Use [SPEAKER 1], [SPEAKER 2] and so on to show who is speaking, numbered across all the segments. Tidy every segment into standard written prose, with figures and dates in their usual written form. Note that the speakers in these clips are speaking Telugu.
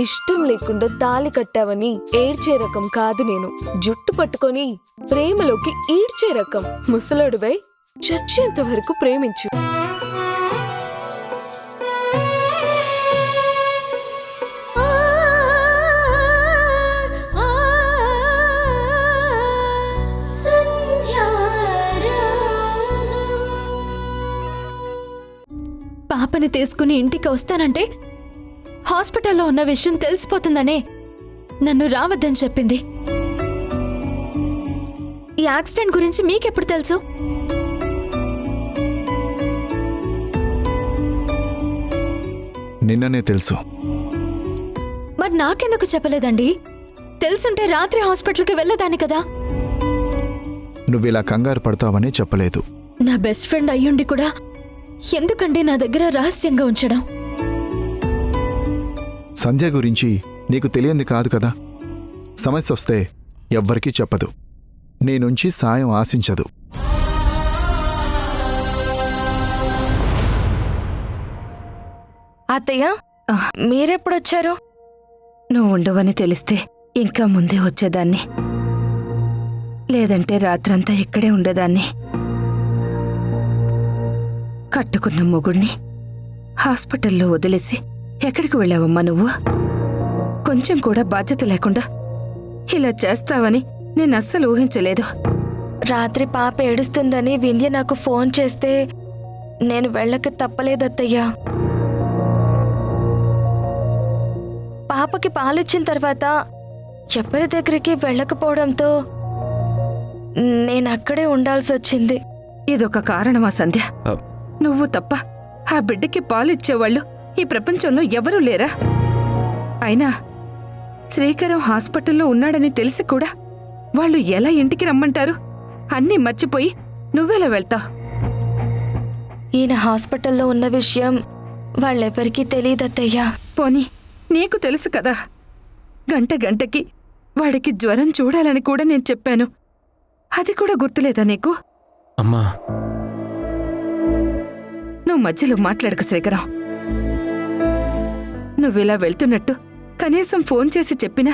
[SPEAKER 1] ఇష్టం లేకుండా తాళి కట్టావని ఏడ్చే రకం కాదు నేను. జుట్టు పట్టుకొని ప్రేమలోకి ఈడ్చే రకం. ముసలాడువై చచ్చేంత వరకు ప్రేమించు.
[SPEAKER 2] పాపని తీసుకుని ఇంటికి వస్తానంటే హాస్పిటల్లో ఉన్న విషయం తెలిసిపోతుందనే నన్ను రావద్దని చెప్పింది. ఈ యాక్సిడెంట్ గురించి మీకెప్పుడు తెలుసు?
[SPEAKER 3] నిన్ననే తెలుసు.
[SPEAKER 2] మరి నాకెందుకు చెప్పలేదండి? తెలుసుంటే రాత్రి హాస్పిటల్కి వెళ్ళేదాన్ని కదా.
[SPEAKER 3] నువ్విలా కంగారు పడతావని చెప్పలేదు.
[SPEAKER 2] నా బెస్ట్ ఫ్రెండ్ అయ్యుండి కూడా ఎందుకండి నా దగ్గర రహస్యంగా ఉంచడం?
[SPEAKER 3] సంధ్య గురించి నీకు తెలియంది కాదు కదా. సమస్య వస్తే ఎవ్వరికీ చెప్పదు. నీ నుంచి సాయం ఆశించదు.
[SPEAKER 4] అత్తయ్య, మీరెప్పుడొచ్చారు? నువ్వు ఉండవని తెలిస్తే ఇంకా ముందే వచ్చేదాన్ని, లేదంటే రాత్రంతా ఇక్కడే ఉండేదాన్ని. కట్టుకున్న మొగుణ్ణి హాస్పిటల్లో వదిలేసి ఎక్కడికి వెళ్ళావమ్మా నువ్వు? కొంచెం కూడా బాధ్యత లేకుండా ఇలా చేస్తావని నేను అస్సలు ఊహించలేదు.
[SPEAKER 5] రాత్రి పాప ఏడుస్తుందని వింధ్య నాకు ఫోన్ చేస్తే నేను వెళ్ళక తప్పలేదత్తయ్యా. పాపకి పాలిచ్చిన తర్వాత ఎవరి దగ్గరికి వెళ్ళకపోవడంతో నేను అక్కడే ఉండాల్సి వచ్చింది.
[SPEAKER 4] ఇదొక కారణమా సంధ్య? నువ్వు తప్ప ఆ బిడ్డకి పాలిచ్చేవాళ్ళు ఈ ప్రపంచంలో ఎవరూ లేరా? అయినా శ్రీకరం హాస్పిటల్లో ఉన్నాడని తెలిసి కూడా వాళ్ళు ఎలా ఇంటికి రమ్మంటారు? అన్నీ మర్చిపోయి నువ్వెలా వెళ్తావు?
[SPEAKER 5] ఈయన హాస్పిటల్లో ఉన్న విషయం వాళ్ళెవరికీ తెలియదత్తయ్యా.
[SPEAKER 4] పోనీ నీకు తెలుసు కదా. గంట గంటకి వాడికి జ్వరం చూడాలని కూడా నేను చెప్పాను. అది కూడా గుర్తులేదా నీకు?
[SPEAKER 6] అమ్మా,
[SPEAKER 4] నువ్వు మధ్యలో మాట్లాడకు శ్రీకరం. నువ్విలా వెళ్తున్నట్టు కనీసం ఫోన్ చేసి చెప్పినా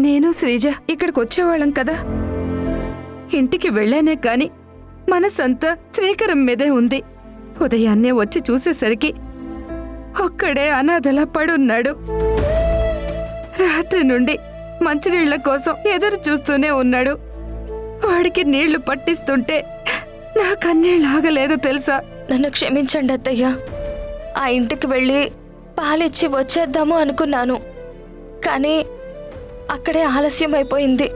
[SPEAKER 4] నేను శ్రీజ ఇక్కడికొచ్చేవాళ్ళం కదా. ఇంటికి వెళ్ళానే కాని మనసంతా శ్రీకరం మీదే ఉంది. ఉదయాన్నే వచ్చి చూసేసరికి ఒక్కడే అనాథలా పడున్నాడు. రాత్రి నుండి మంచినీళ్ల కోసం ఎదురు చూస్తూనే ఉన్నాడు. వాడికి నీళ్లు పట్టిస్తుంటే నా కన్నీళ్ళు ఆగలేదు తెలుసా.
[SPEAKER 5] నన్ను క్షమించండి అత్తయ్య. ఆ ఇంటికి వెళ్ళి పాలిచ్చి వచ్చేద్దాము అనుకున్నాను, కానీ అక్కడే ఆలస్యం అయిపోయింది.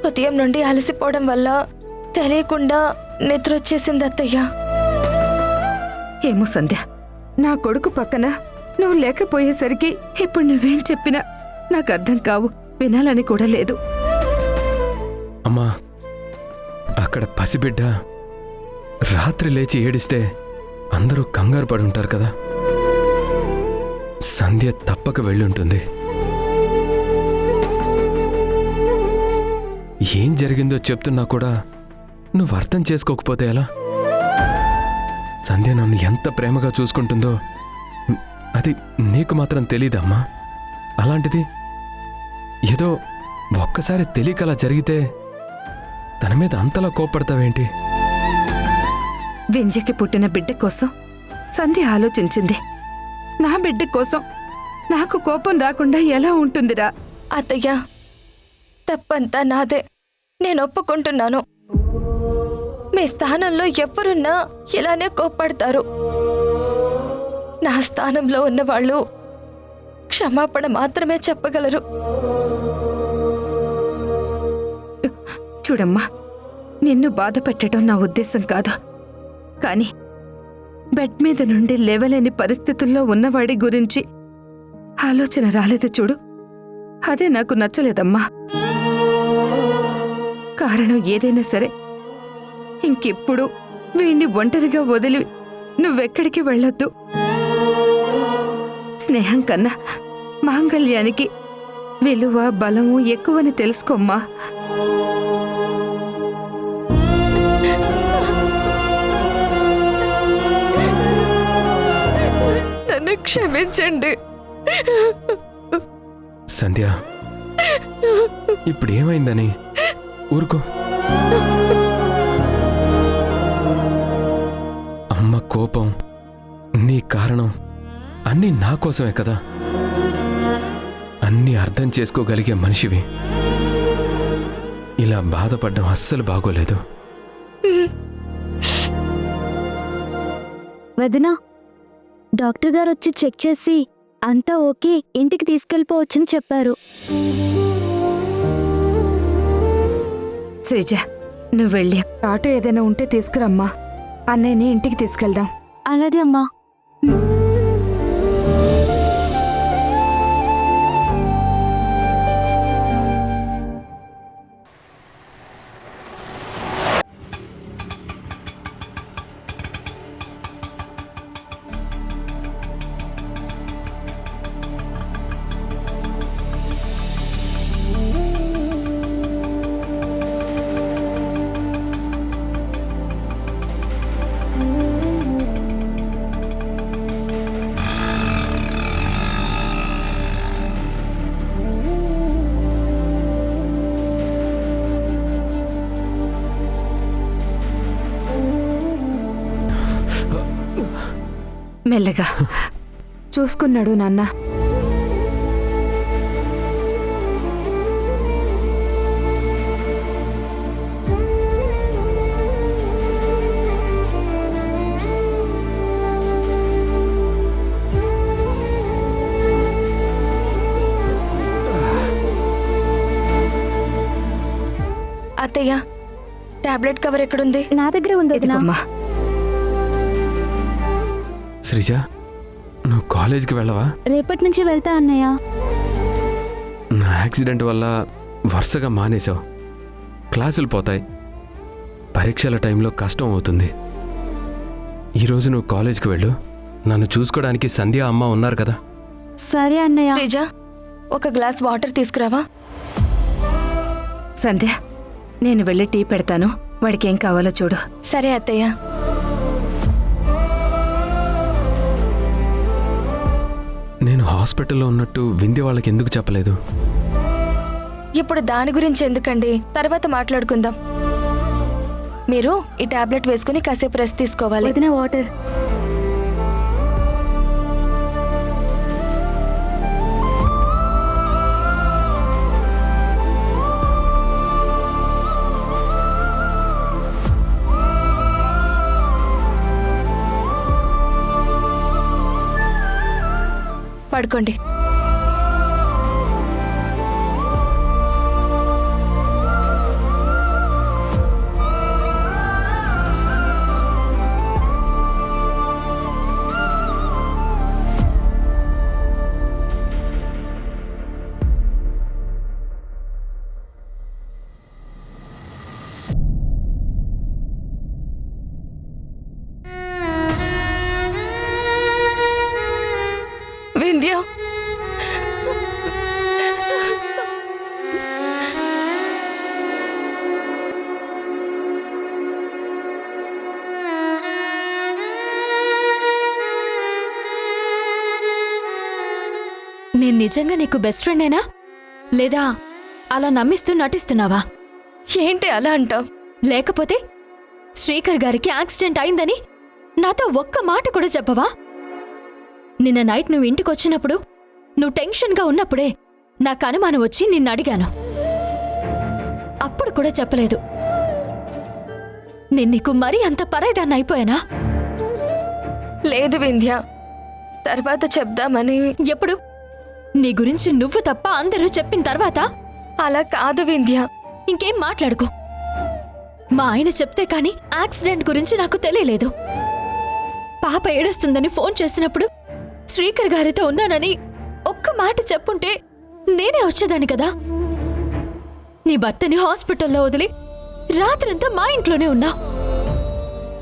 [SPEAKER 5] ఉదయం నుండి అలసిపోవడం వల్ల తెలియకుండా నిద్ర వచ్చేసింది అత్తయ్య.
[SPEAKER 4] ఏమో సంధ్య, నా కొడుకు పక్కన నువ్వు లేకపోయేసరికి ఇప్పుడు నువ్వేం చెప్పినా నాకు అర్థం కావు, వినాలని కూడా లేదు.
[SPEAKER 6] అమ్మా, అక్కడ పసిబిడ్డ రాత్రి లేచి ఏడిస్తే అందరూ కంగారు పడి ఉంటారు కదా. సంధ్య తప్పక వెళ్ళుంటుంది. ఏం జరిగిందో చెప్తున్నా కూడా నువ్వు అర్థం చేసుకోకపోతే ఎలా? సంధ్య నన్ను ఎంత ప్రేమగా చూసుకుంటుందో అది నీకు మాత్రం తెలీదమ్మా. అలాంటిది ఏదో ఒక్కసారి తెలియకలా జరిగితే తన మీద అంతలా కోప్పడతావేంటి?
[SPEAKER 4] వింజకి పుట్టిన బిడ్డ కోసం సంధ్య ఆలోచించింది. నా బిడ్డ కోసం నాకు కోపం రాకుండా ఎలా ఉంటుందిరా?
[SPEAKER 5] అత్తయ్య, తప్పంతా నాదే, నేను ఒప్పుకుంటున్నాను. మీ స్థానంలో ఎవరున్నా ఇలానే కోప్పడతారు. నా స్థానంలో ఉన్నవాళ్ళు క్షమాపణ మాత్రమే చెప్పగలరు.
[SPEAKER 4] చూడమ్మా, నిన్ను బాధ పెట్టడం నా ఉద్దేశం కాదు. కాని బెడ్ మీద నుండి లేవలేని పరిస్థితుల్లో ఉన్నవాడి గురించి ఆలోచన రాలేదు చూడు, అదే నాకు నచ్చలేదమ్మా. కారణం ఏదైనా సరే ఇంకెప్పుడు వీణ్ణి ఒంటరిగా వదిలి నువ్వెక్కడికి వెళ్ళొద్దు. స్నేహం కన్నా మాంగళ్యానికి విలువ బలము ఎక్కువని తెలుసుకోమ్మా.
[SPEAKER 5] నన్ను క్షమించండి.
[SPEAKER 6] సంధ్య, ఇప్పుడు ఏమైందని? ఊరుకో. అమ్మ కోపం, నీ కారణం అన్నీ నా కోసమే కదా. అన్నీ అర్థం చేసుకోగలిగే మనిషివి. ఇలా బాధపడడం అస్సలు బాగోలేదు.
[SPEAKER 7] వదినా, డాక్టర్ గారు వచ్చి చెక్ చేసి అంతా ఓకే, ఇంటికి తీసుకెళ్ళిపోవచ్చని చెప్పారు.
[SPEAKER 4] శ్రీజ, నువ్వు వెళ్ళి ఆటో ఏదైనా ఉంటే తీసుకురమ్మా. అన్నయ్యని ఇంటికి తీసుకెళ్దాం.
[SPEAKER 7] అలాగే అమ్మా.
[SPEAKER 4] మెల్లగా చూసుకున్నాడు నాన్న.
[SPEAKER 5] అత్తయ్య, టాబ్లెట్ కవర్ ఎక్కడుంది?
[SPEAKER 7] నా దగ్గర ఉంది వదినా.
[SPEAKER 4] ఇదిగోమ్మా.
[SPEAKER 6] శ్రీజ, నువ్వు కాలేజీకి వెళ్ళవా?
[SPEAKER 7] రేపటి నుంచి వెళ్తా అన్నయ్య.
[SPEAKER 6] నా యాక్సిడెంట్ వల్ల వరుసగా మానేశావు. క్లాసులు పోతాయి, పరీక్షల టైంలో కష్టం అవుతుంది. ఈరోజు నువ్వు కాలేజీకి వెళ్ళు. నన్ను చూసుకోవడానికి సంధ్య అమ్మ ఉన్నారు కదా.
[SPEAKER 7] సరే అన్నయ్య.
[SPEAKER 5] శ్రీజ, ఒక గ్లాస్ వాటర్ తీసుకురావా?
[SPEAKER 4] సంధ్య, నేను వెళ్ళి టీ పెడతాను. వాడికి ఏం కావాలో చూడు.
[SPEAKER 5] సరే అత్తయ్య.
[SPEAKER 6] నేను హాస్పిటల్లో ఉన్నట్టు వింధ్య వాళ్ళకి ఎందుకు చెప్పలేదు?
[SPEAKER 5] ఇప్పుడు దాని గురించి ఎందుకండి, తర్వాత మాట్లాడుకుందాం. మీరు ఈ టాబ్లెట్ వేసుకుని కాసేపు రెస్ట్ తీసుకోవాలి.
[SPEAKER 7] వదిన వాటర్.
[SPEAKER 5] పడుకోండి. వింధ్య,
[SPEAKER 2] నేను నిజంగా నీకు బెస్ట్ ఫ్రెండేనా, లేదా అలా నమ్మిస్తూ నటిస్తున్నావా?
[SPEAKER 5] ఏంటి అలా అంటావ్?
[SPEAKER 2] లేకపోతే శ్రీకర్ గారికి యాక్సిడెంట్ అయిందని నాతో ఒక్క మాట కూడా చెప్పవా? నిన్న నైట్ నువ్వు ఇంటికొచ్చినప్పుడు, నువ్వు టెన్షన్గా ఉన్నప్పుడే నాకు అనుమానం వచ్చి నిన్ను అడిగాను. అప్పుడు కూడా చెప్పలేదు. నేను నీకు మరీ అంత పరాయిదాన్ని అయిపోయానా?
[SPEAKER 5] లేదు వింధ్య, తర్వాత చెప్దామని.
[SPEAKER 2] ఎప్పుడు? నీ గురించి నువ్వు తప్ప అందరూ చెప్పిన తర్వాత?
[SPEAKER 5] అలా కాదు వింధ్య.
[SPEAKER 2] ఇంకేం మాట్లాడుకో. మా ఆయన చెప్తే కాని యాక్సిడెంట్ గురించి నాకు తెలియలేదు. పాప ఏడుస్తుందని ఫోన్ చేసినప్పుడు శ్రీకర్ గారితో ఉన్నానని ఒక్క మాట చెప్పుంటే నేనే వచ్చేదాన్ని కదా. నీ భర్తని హాస్పిటల్లో వదిలి రాత్రంతా మా ఇంట్లోనే ఉన్నావు.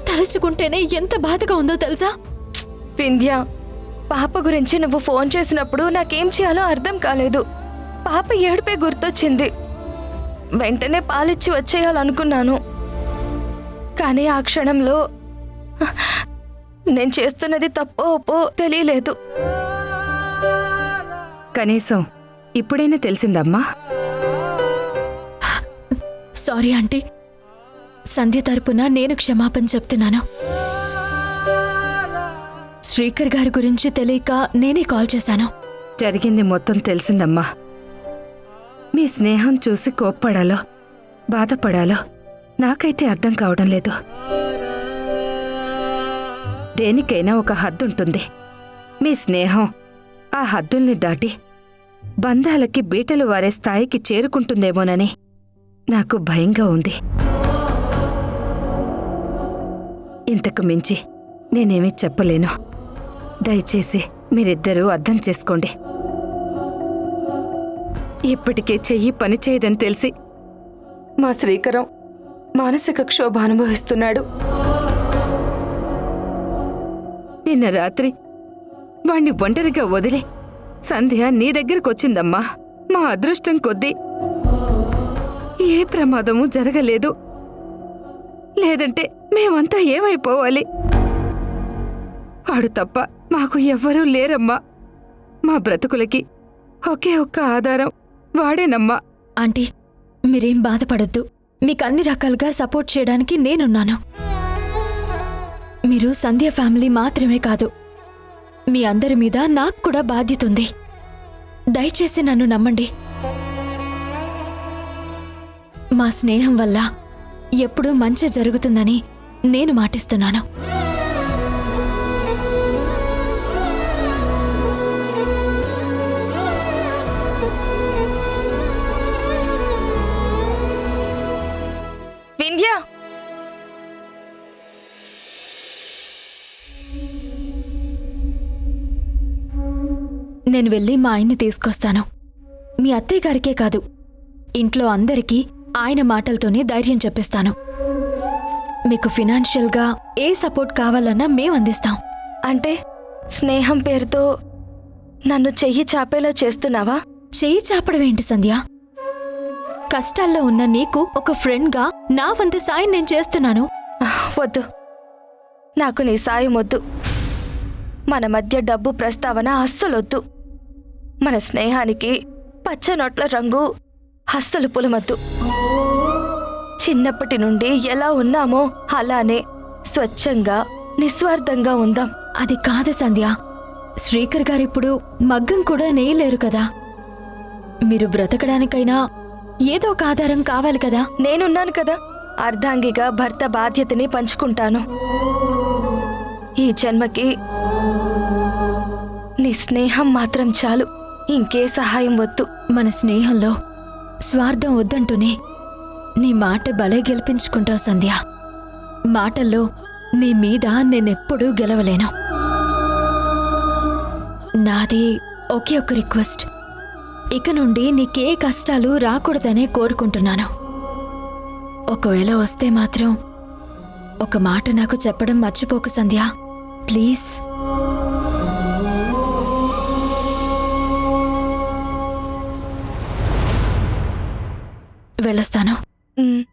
[SPEAKER 2] తలుచుకుంటేనే ఎంత బాధగా ఉందో తెలుసా?
[SPEAKER 5] వింధ్య, పాప గురించి నువ్వు ఫోన్ చేసినప్పుడు నాకేం చేయాలో అర్థం కాలేదు. పాప ఏడుపే గుర్తొచ్చింది. వెంటనే పాలిచ్చి వచ్చేయాలనుకున్నాను. కానీ ఆ క్షణంలో నేను చేస్తున్నది తప్పో ఒప్పో తెలియలేదు.
[SPEAKER 4] కనీసం ఇప్పుడైనా తెలిసిందమ్మా?
[SPEAKER 2] సారీ ఆంటీ, సంధ్య తరపున నేను క్షమాపణ చెప్తున్నాను. శ్రీకర్ గారి గురించి తెలియక నేనే కాల్ చేశాను.
[SPEAKER 4] జరిగింది మొత్తం తెలిసిందమ్మా. మీ స్నేహం చూసి కోప్పడాలో బాధపడాలో నాకైతే అర్థం కావడం లేదు. దేనికైనా ఒక హద్దుంటుంది. మీ స్నేహం ఆ హద్దుల్ని దాటి బంధాలకి బీటలు వారే స్థాయికి చేరుకుంటుందేమోనని నాకు భయంగా ఉంది. ఇంతకు మించి నేనేమీ చెప్పలేను. దయచేసి మీరిద్దరూ అర్థం చేసుకోండి. ఇప్పటికే చెయ్యి పనిచేయదని తెలిసి మా శ్రీకరం మానసిక క్షోభ అనుభవిస్తున్నాడు. నిన్న రాత్రి వాణ్ణి ఒంటరిగా వదిలి సంధ్య నీ దగ్గరకొచ్చిందమ్మా. మా అదృష్టం కొద్దీ ఏ ప్రమాదమూ జరగలేదు. లేదంటే మేమంతా ఏమైపోవాలి? వాడు తప్ప మాకు ఎవ్వరూ లేరమ్మా. మా బ్రతుకులకి ఒకే ఒక్క ఆధారం వాడేనమ్మా.
[SPEAKER 2] ఆంటీ, మీరేం బాధపడొద్దు. మీకు అన్ని రకాలుగా సపోర్ట్ చేయడానికి నేనున్నాను. మీరు సంధ్య ఫ్యామిలీ మాత్రమే కాదు, మీ అందరి మీద నాకు కూడా బాధ్యత ఉంది. దయచేసి నన్ను నమ్మండి. మా స్నేహం వల్ల ఎప్పుడూ మంచి జరుగుతుందని నేను మాటిస్తున్నాను.
[SPEAKER 5] వింధ్య,
[SPEAKER 2] నేను వెళ్ళి మా ఆయన్ని తీసుకొస్తాను. మీ అత్తయ్య గారికే కాదు, ఇంట్లో అందరికీ ఆయన మాటలతోనే ధైర్యం చెప్పిస్తాను. మీకు ఫినాన్షియల్గా ఏ సపోర్ట్ కావాలన్నా మేం అందిస్తాం.
[SPEAKER 5] అంటే స్నేహం పేరుతో నన్ను చెయ్యి చాపేలా చేస్తున్నావా?
[SPEAKER 2] చెయ్యి చాపడమేంటి సంధ్య? కష్టాల్లో ఉన్న నీకు ఒక ఫ్రెండ్గా నా వంతు సాయం నేను చేస్తున్నాను.
[SPEAKER 5] వద్దు, నాకు నీ సాయం వద్దు. మన మధ్య డబ్బు ప్రస్తావన అస్సలొద్దు. మన స్నేహానికి పచ్చనొట్ల రంగు అస్సలు పులమద్దు. చిన్నప్పటి నుండి ఎలా ఉన్నామో అలానే స్వచ్ఛంగా నిస్వార్థంగా ఉందాం.
[SPEAKER 2] అది కాదు సంధ్య, శ్రీకర్ గారిప్పుడు మగ్గం కూడా నేయలేరు కదా. మీరు బ్రతకడానికైనా ఏదో ఒక ఆధారం కావాలి కదా.
[SPEAKER 5] నేనున్నాను కదా, అర్ధాంగిగా భర్త బాధ్యతని పంచుకుంటాను. ఈ జన్మకి నీ స్నేహం మాత్రం చాలు, ఇంకే సహాయం వద్దు.
[SPEAKER 2] మన స్నేహంలో స్వార్థం వద్దంటూనే నీ మాట భలే గెలిపించుకుంటావు సంధ్య. మాటల్లో నీ మీద నేనెప్పుడూ గెలవలేను. నాది ఒకే ఒక రిక్వెస్ట్, ఇక నుండి నీకే కష్టాలు రాకూడదనే కోరుకుంటున్నాను. ఒకవేళ వస్తే మాత్రం ఒక మాట నాకు చెప్పడం మర్చిపోకు సంధ్య, ప్లీజ్. వెళ్ళొస్తాను.
[SPEAKER 5] ఉమ్.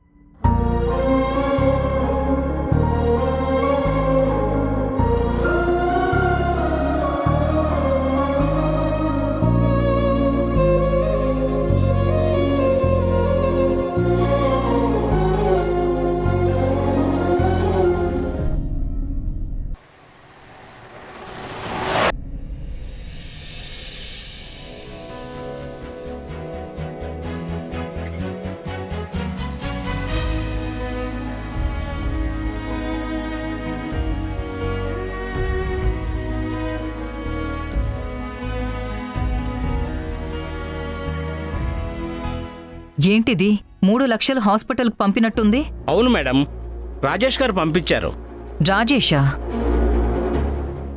[SPEAKER 8] ఏంటిది 3 లక్షలు హాస్పిటల్కి పంపినట్టుంది?
[SPEAKER 9] అవును మేడం, రాజేష్ గారు పంపించారు.
[SPEAKER 8] రాజేషా?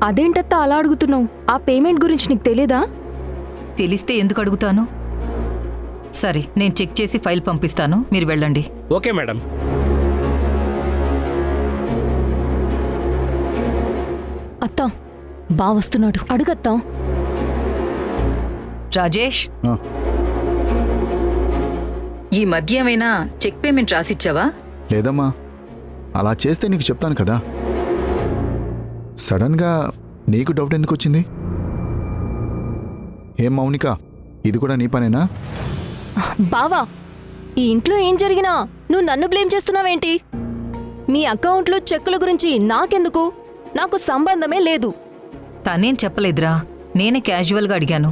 [SPEAKER 10] అదేంటత్తా అలా అడుగుతున్నావు? ఆ పేమెంట్ గురించి నీకు తెలీదా?
[SPEAKER 8] తెలిస్తే ఎందుకు అడుగుతాను? సరే, నేను చెక్ చేసి ఫైల్ పంపిస్తాను, మీరు వెళ్ళండి.
[SPEAKER 9] Okay madam.
[SPEAKER 10] అత్తా, బా వస్తున్నాడు, అడుగత్తా.
[SPEAKER 8] రాజేష్,
[SPEAKER 3] ఆ,
[SPEAKER 8] ఈ మధ్య ఏమైనా చెక్ పేమెంట్ రాసిచ్చావా?
[SPEAKER 3] లేదమ్మా, అలా చేస్తే నీకు చెప్తాను కదా. సడన్గా నీకు డౌట్ ఎందుకు వచ్చింది? ఏం మౌనిక, ఇది కూడా నీ పనేనా?
[SPEAKER 10] బావా, ఈ ఇంట్లో ఏం జరిగినా నువ్వు నన్ను బ్లేమ్ చేస్తున్నావేంటి? మీ అకౌంట్లో చెక్కుల గురించి నాకెందుకు? నాకు సంబంధమే లేదు.
[SPEAKER 8] తనేం చెప్పలేదురా, నేనే క్యాజువల్గా అడిగాను.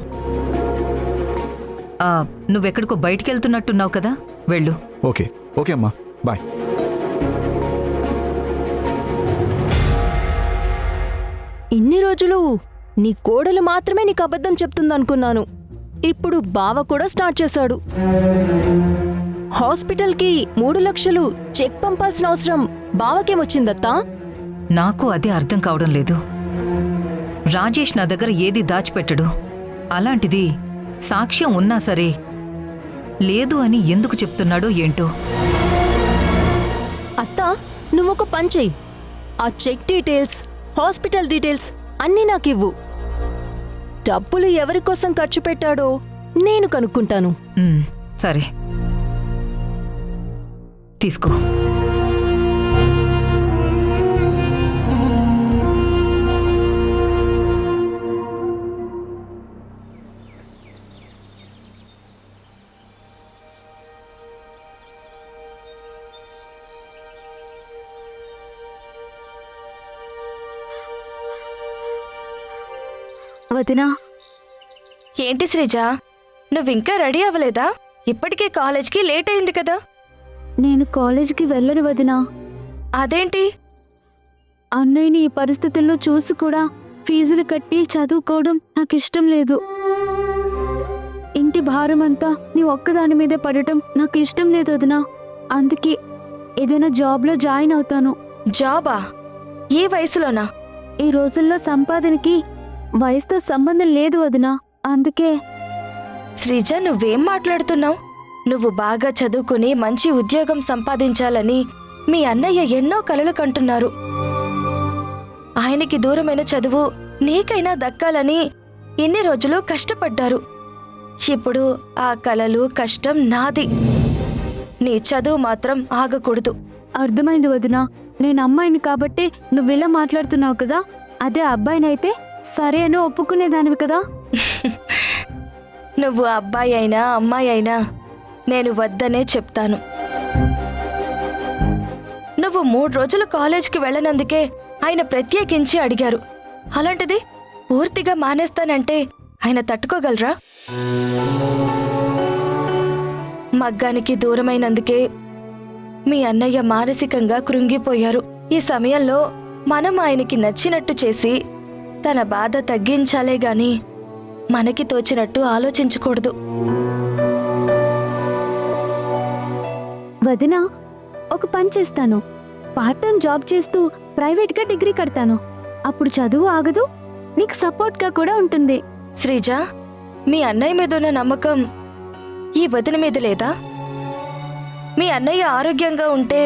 [SPEAKER 8] నువ్వెక్కడికో బయటికెళ్తున్నట్టున్నావు కదా, వెళ్ళు.
[SPEAKER 3] ఓకే ఓకే అమ్మా, బాయ్.
[SPEAKER 10] ఇన్ని రోజులు నీ కోడలు మాత్రమే నీకు అబద్ధం చెప్తుందనుకున్నాను. ఇప్పుడు బావ కూడా స్టార్ట్ చేశాడు. హాస్పిటల్కి 3 లక్షలు చెక్ పంపాల్సిన అవసరం బావకేమొచ్చిందత్తా?
[SPEAKER 8] నాకు అదే అర్థం కావడం లేదు. రాజేష్ నా దగ్గర ఏది దాచిపెట్టడు. అలాంటిది సాక్ష్యం ఉన్నా సరే లేదు అని ఎందుకు చెప్తున్నాడో ఏంటో.
[SPEAKER 10] అత్తా, నువ్వొక పని చెయ్యి. ఆ చెక్ డీటెయిల్స్, హాస్పిటల్ డీటెయిల్స్ అన్నీ నాకివ్వు. డబ్బులు ఎవరికోసం ఖర్చు పెట్టాడో నేను కనుక్కుంటాను.
[SPEAKER 8] సరే, తీసుకో.
[SPEAKER 7] వదినా,
[SPEAKER 5] ఏంటి శ్రీజ, నువ్వింకా రెడీ అవ్వలేదా? ఇప్పటికే కాలేజ్కి లేట్ అయింది కదా.
[SPEAKER 7] నేను కాలేజీకి వెళ్ళను వదినా.
[SPEAKER 5] అదేంటి?
[SPEAKER 7] అన్నయ్యని ఈ పరిస్థితుల్లో చూసి కూడా ఫీజులు కట్టి చదువుకోవడం నాకు ఇష్టం లేదు. ఇంటి భారం అంతా నీ ఒక్కదాని మీదే పడటం నాకు ఇష్టం లేదు వదినా. అందుకే ఏదైనా జాబ్లో జాయిన్ అవుతాను.
[SPEAKER 5] జాబా? ఈ వయసులోనా?
[SPEAKER 7] ఈ రోజుల్లో సంపాదనకి వయసుతో సంబంధం లేదు వదినా. అందుకే.
[SPEAKER 5] శ్రీజ, నువ్వేం మాట్లాడుతున్నావు? నువ్వు బాగా చదువుకుని మంచి ఉద్యోగం సంపాదించాలని మీ అన్నయ్య ఎన్నో కలలు కంటున్నారు. ఆయనకి దూరమైన చదువు నీకైనా దక్కాలని ఎన్ని రోజులు కష్టపడ్డారు. ఇప్పుడు ఆ కలలు, కష్టం నాది. నీ చదువు మాత్రం ఆగకూడదు.
[SPEAKER 7] అర్థమైంది వదినా. నేను అమ్మాయిని కాబట్టి నువ్విలా మాట్లాడుతున్నావు కదా. అదే అబ్బాయినైతే సరే అని ఒప్పుకునేదానివి కదా.
[SPEAKER 5] నువ్వు అబ్బాయి అయినా అమ్మాయి అయినా నేను వద్దనే చెప్తాను. నువ్వు 3 రోజులు కాలేజ్కి వెళ్ళనందుకే ఆయన ప్రత్యేకించి అడిగారు. అలాంటిది పూర్తిగా మానేస్తానంటే ఆయన తట్టుకోగలరా? మగ్గానికి దూరమైనందుకే మీ అన్నయ్య మానసికంగా కృంగిపోయారు. ఈ సమయంలో మనం ఆయనకి నచ్చినట్టు చేసి తన బాధ తగ్గించాలే గాని మనకి తోచినట్టు ఆలోచించకూడదు.
[SPEAKER 7] వదినా, ఒక పని చేస్తాను. పార్ట్ టైం జాబ్ చేస్తూ ప్రైవేట్గా డిగ్రీ కడతాను. అప్పుడు చదువు ఆగదు, నీకు సపోర్ట్గా కూడా ఉంటుంది.
[SPEAKER 5] శ్రీజ, మీ అన్నయ్య మీద ఉన్న నమ్మకం ఈ వదిన మీద లేదా? మీ అన్నయ్య ఆరోగ్యంగా ఉంటే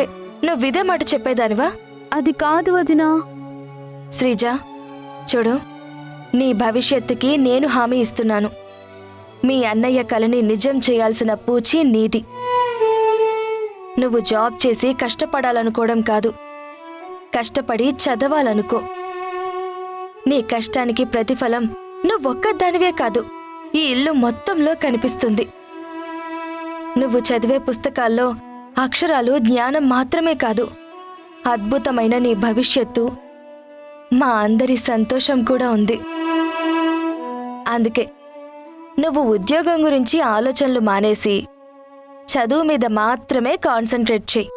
[SPEAKER 5] నువ్విదే మాట చెప్పేదానివా?
[SPEAKER 7] అది కాదు వదినా.
[SPEAKER 5] శ్రీజ, చూడు, నీ భవిష్యత్తుకి నేను హామీ ఇస్తున్నాను. మీ అన్నయ్య కలని నిజం చేయాల్సిన పూచి నీది. నువ్వు జాబ్ చేసి కష్టపడాలనుకోవడం కాదు, కష్టపడి చదవాలనుకో. నీ కష్టానికి ప్రతిఫలం నువ్వొక్కదానివే కాదు, ఈ ఇల్లు మొత్తంలో కనిపిస్తుంది. నువ్వు చదివే పుస్తకాల్లో అక్షరాలు, జ్ఞానం మాత్రమే కాదు, అద్భుతమైన నీ భవిష్యత్తు, మా అందరి సంతోషం కూడా ఉంది. అందుకే నువ్వు ఉద్యోగం గురించి ఆలోచనలు మానేసి చదువు మీద మాత్రమే కాన్సంట్రేట్ చెయ్యి.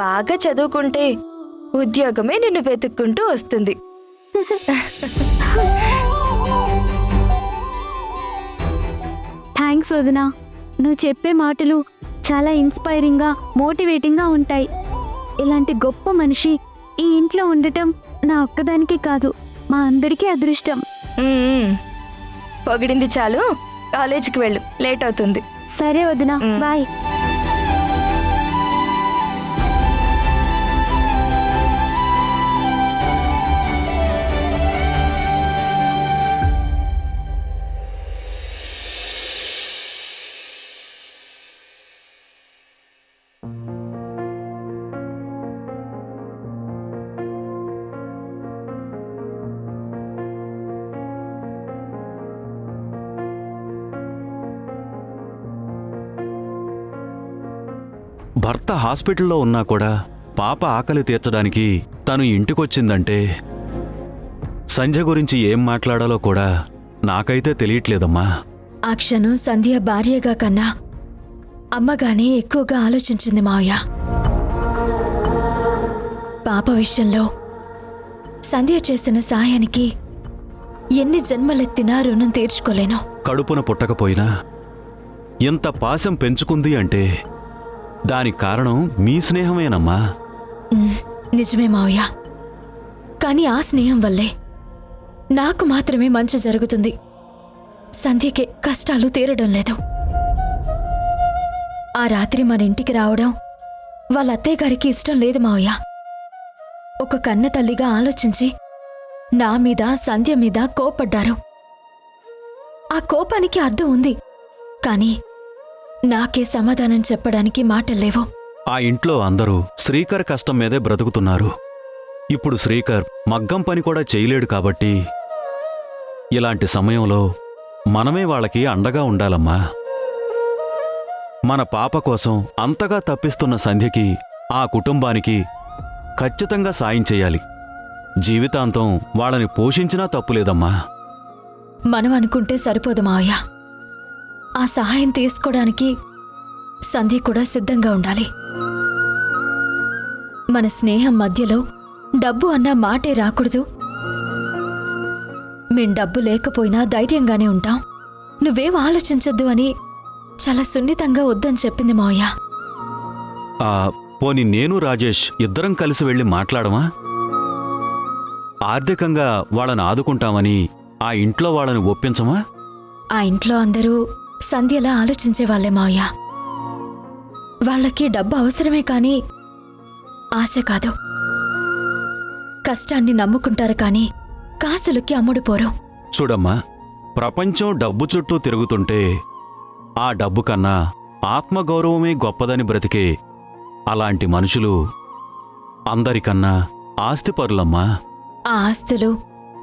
[SPEAKER 5] బాగా చదువుకుంటే ఉద్యోగమే నిన్ను వెతుక్కుంటూ వస్తుంది.
[SPEAKER 7] థ్యాంక్స్ వదినా. నువ్వు చెప్పే మాటలు చాలా ఇన్స్పైరింగ్గా, మోటివేటింగ్గా ఉంటాయి. ఇలాంటి గొప్ప మనిషి ఈ ఇంట్లో ఉండటం నా ఒక్కదానికి కాదు, మా అందరికీ అదృష్టం.
[SPEAKER 5] పొగిడింది చాలు, కాలేజీకి వెళ్ళు, లేట్ అవుతుంది.
[SPEAKER 7] సరే వదినా, బాయ్.
[SPEAKER 11] భర్త హాస్పిటల్లో ఉన్నా కూడా పాప ఆకలి తీర్చడానికి తను ఇంటికొచ్చిందంటే సంధ్య గురించి ఏం మాట్లాడాలో కూడా నాకైతే తెలియట్లేదమ్మా.
[SPEAKER 2] ఆ క్షణం సంధ్య భార్యగా కన్నా అమ్మగానే ఎక్కువగా ఆలోచించింది మావయ్య. పాప విషయంలో సంధ్య చేసిన సాయానికి ఎన్ని జన్మలెత్తినా రుణం తీర్చుకోలేను.
[SPEAKER 11] కడుపున పుట్టకపోయినా ఇంత పాశం పెంచుకుంది అంటే దానికి కారణం మీ స్నేహమేనమ్మా.
[SPEAKER 2] నిజమే మావయ్య. కానీ ఆ స్నేహం వల్లే నాకు మాత్రమే మంచి జరుగుతుంది. సంధ్యకే కష్టాలు తీరడం లేదు. ఆ రాత్రి మన ఇంటికి రావడం వాళ్ళ అత్తయ్య గారికి ఇష్టం లేదు మావయ్య. ఒక కన్న తల్లిగా ఆలోచించి నా మీద సంధ్య మీద కోపడ్డారు. ఆ కోపానికి అర్థం ఉంది, కానీ నాకే సమాధానం చెప్పడానికి మాటల్లేవు.
[SPEAKER 11] ఆ ఇంట్లో అందరూ శ్రీకర్ కష్టం మీదే బ్రతుకుతున్నారు. ఇప్పుడు శ్రీకర్ మగ్గం పని కూడా చేయలేడు కాబట్టి ఇలాంటి సమయంలో మనమే వాళ్ళకి అండగా ఉండాలమ్మా. మన పాప కోసం అంతగా తప్పిస్తున్న సంధ్యకి, ఆ కుటుంబానికి ఖచ్చితంగా సాయం చేయాలి. జీవితాంతం వాళ్ళని పోషించినా తప్పులేదమ్మా.
[SPEAKER 2] మనం అనుకుంటే సరిపోదు మావయ్య. ఆ సహాయం తీసుకోవడానికి సంధ్య కూడా సిద్ధంగా ఉండాలి. మన స్నేహం మధ్యలో డబ్బు అన్న మాటే రాకూడదు. మేం డబ్బు లేకపోయినా ధైర్యంగానే ఉంటాం, నువ్వేం ఆలోచించొద్దు అని చాలా సున్నితంగా వద్దని చెప్పింది మావయ్య.
[SPEAKER 11] పోనీ నేను రాజేష్ ఇద్దరం కలిసి వెళ్ళి మాట్లాడమా? ఆర్థికంగా వాళ్ళని ఆదుకుంటామని ఆ ఇంట్లో వాళ్ళని ఒప్పించమా?
[SPEAKER 2] ఆ ఇంట్లో అందరూ సంధ్యలా ఆలోచించేవాళ్లే మావయ్య. వాళ్ళకి డబ్బు అవసరమే కానీ ఆశ కాదు. కష్టాన్ని నమ్ముకుంటారు కానీ కాసులకి అమ్ముడుపోరు.
[SPEAKER 11] చూడమ్మా, ప్రపంచం డబ్బు చుట్టూ తిరుగుతుంటే ఆ డబ్బు కన్నా ఆత్మగౌరవమే గొప్పదని బ్రతికే అలాంటి మనుషులు అందరికన్నా ఆస్తిపరులమ్మా.
[SPEAKER 2] ఆ ఆస్తులు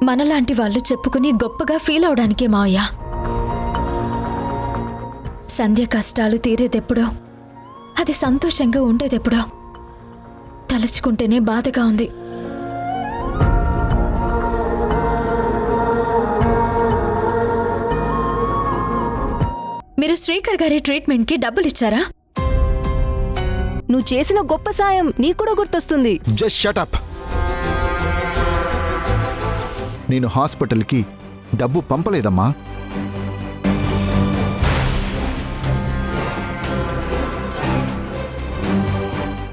[SPEAKER 2] మనలాంటి వాళ్ళు చెప్పుకుని గొప్పగా ఫీల్ అవడానికే మావయ్య. సంధ్య కష్టాలు తీరేదెప్పుడో, అది సంతోషంగా ఉండేదెప్పుడో తలుచుకుంటేనే బాధగా ఉంది. మీరు శ్రీకర్ గారి ట్రీట్మెంట్కి డబ్బులిచ్చారా?
[SPEAKER 10] నువ్వు చేసిన గొప్ప సాయం నీకు కూడా గుర్తొస్తుంది.
[SPEAKER 3] Just shut up. నేను హాస్పిటల్కి డబ్బు పంపలేదమ్మా.